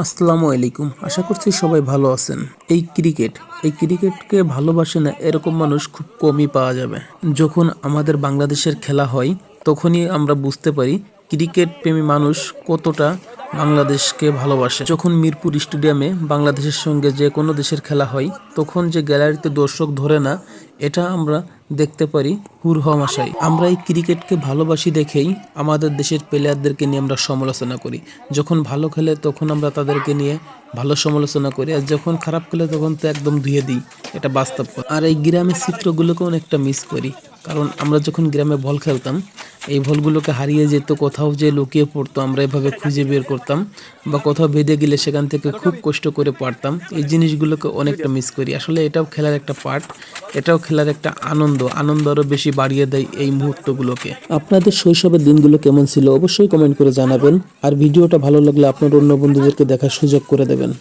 আসসালামু আলাইকুম। আশা করছি সবাই ভালো আছেন। এই ক্রিকেটকে ভালোবাসে না এরকম মানুষ খুব কমই পাওয়া যাবে। যখন আমাদের বাংলাদেশের খেলা হয় তখনই আমরা বুঝতে পারি ক্রিকেট প্রেমী মানুষ কতটা বাংলাদেশকে ভালোবাসে। যখন মিরপুর স্টেডিয়ামে বাংলাদেশের সঙ্গে যে কোনো দেশের খেলা হয় তখন যে গ্যালারিতে দর্শক ধরে না, এটা আমরা দেখতে পারি হুর হওয়াশায়। আমরা এই ক্রিকেটকে ভালোবাসি দেখেই আমাদের দেশের প্লেয়ারদেরকে নিয়ে আমরা সমালোচনা করি। যখন ভালো খেলে তখন আমরা তাদেরকে নিয়ে ভালো সমালোচনা করি, আর যখন খারাপ খেলে তখন তো একদম ধুয়ে দিই। এটা বাস্তব কথা। আর এই গ্রামের চিত্রগুলোকে অনেকটা মিস করি, কারণ আমরা যখন গ্রামে বল খেলতাম এই বলগুলোকে হারিয়ে যেত, কোথাও যে লুকিয়ে পড়তো আমরা এভাবে খুঁজে বের করতাম, বা কোথাও বেঁধে গেলে সেখান থেকে খুব কষ্ট করে পারতাম। এই জিনিসগুলোকে অনেকটা মিস করি। আসলে এটাও খেলার একটা পার্ট, এটাও খেলার একটা আনন্দ আরও বেশি বাড়িয়ে দেয় এই মুহূর্তগুলোকে। আপনাদের শৈশবের দিনগুলো কেমন ছিল অবশ্যই কমেন্ট করে জানাবেন, আর ভিডিওটা ভালো লাগলে আপনার অন্য বন্ধুদেরকে দেখার সুযোগ করে দেবেন।